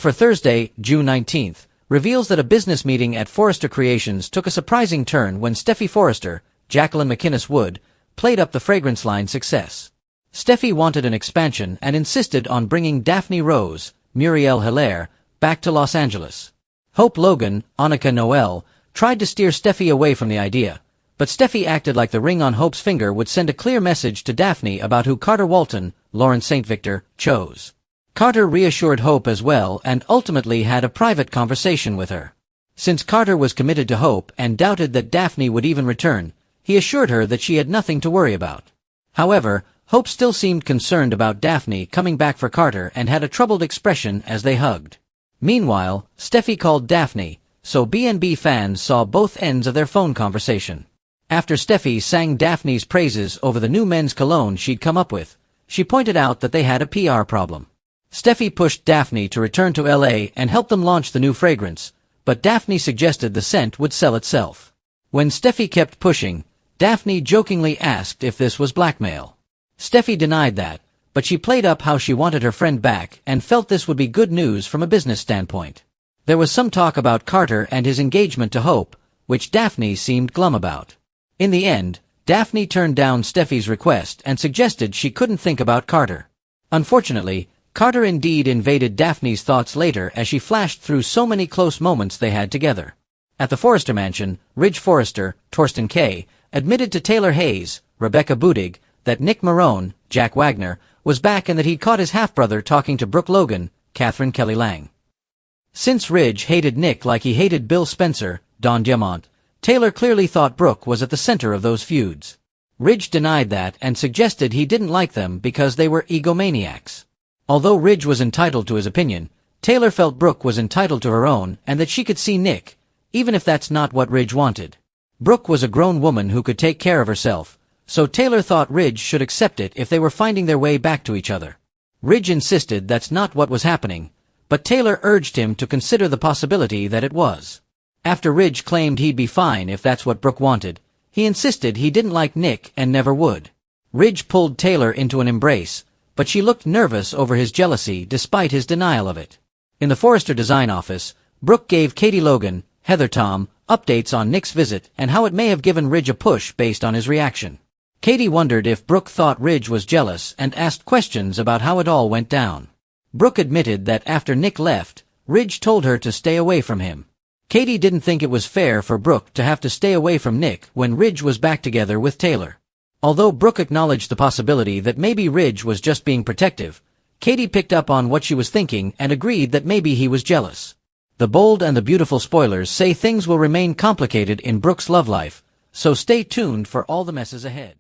For Thursday, June 19th, reveals that a business meeting at Forrester Creations took a surprising turn when Steffy Forrester, Jacqueline McInnes Wood, played up the fragrance line success. Steffy wanted an expansion and insisted on bringing Daphne Rose, Muriel Hilaire, back to Los Angeles. Hope Logan, Annika Noel, tried to steer Steffy away from the idea, but Steffy acted like the ring on Hope's finger would send a clear message to Daphne about who Carter Walton, Lawrence St. Victor, chose. Carter reassured Hope as well and ultimately had a private conversation with her. Since Carter was committed to Hope and doubted that Daphne would even return, he assured her that she had nothing to worry about. However, Hope still seemed concerned about Daphne coming back for Carter and had a troubled expression as they hugged. Meanwhile, Steffy called Daphne, so B&B fans saw both ends of their phone conversation. After Steffy sang Daphne's praises over the new men's cologne she'd come up with, she pointed out that they had a PR problem. Steffy pushed Daphne to return to LA and help them launch the new fragrance, but Daphne suggested the scent would sell itself. When Steffy kept pushing, Daphne jokingly asked if this was blackmail. Steffy denied that, but she played up how she wanted her friend back and felt this would be good news from a business standpoint. There was some talk about Carter and his engagement to Hope, which Daphne seemed glum about. In the end, Daphne turned down Steffy's request and suggested she couldn't think about Carter. Unfortunately, Carter indeed invaded Daphne's thoughts later as she flashed through so many close moments they had together. At the Forrester mansion, Ridge Forrester, Torsten Kay, admitted to Taylor Hayes, Rebecca Budig, that Nick Marone, Jack Wagner, was back and that he'd caught his half-brother talking to Brooke Logan, Catherine Kelly Lang. Since Ridge hated Nick like he hated Bill Spencer, Don Diamont, Taylor clearly thought Brooke was at the center of those feuds. Ridge denied that and suggested he didn't like them because they were egomaniacs. Although Ridge was entitled to his opinion, Taylor felt Brooke was entitled to her own and that she could see Nick, even if that's not what Ridge wanted. Brooke was a grown woman who could take care of herself, so Taylor thought Ridge should accept it if they were finding their way back to each other. Ridge insisted that's not what was happening, but Taylor urged him to consider the possibility that it was. After Ridge claimed he'd be fine if that's what Brooke wanted, he insisted he didn't like Nick and never would. Ridge pulled Taylor into an embrace, but she looked nervous over his jealousy despite his denial of it. In the Forrester design office, Brooke gave Katie Logan, Heather Tom, updates on Nick's visit and how it may have given Ridge a push based on his reaction. Katie wondered if Brooke thought Ridge was jealous and asked questions about how it all went down. Brooke admitted that after Nick left, Ridge told her to stay away from him. Katie didn't think it was fair for Brooke to have to stay away from Nick when Ridge was back together with Taylor. Although Brooke acknowledged the possibility that maybe Ridge was just being protective, Katie picked up on what she was thinking and agreed that maybe he was jealous. The Bold and the Beautiful spoilers say things will remain complicated in Brooke's love life, so stay tuned for all the messes ahead.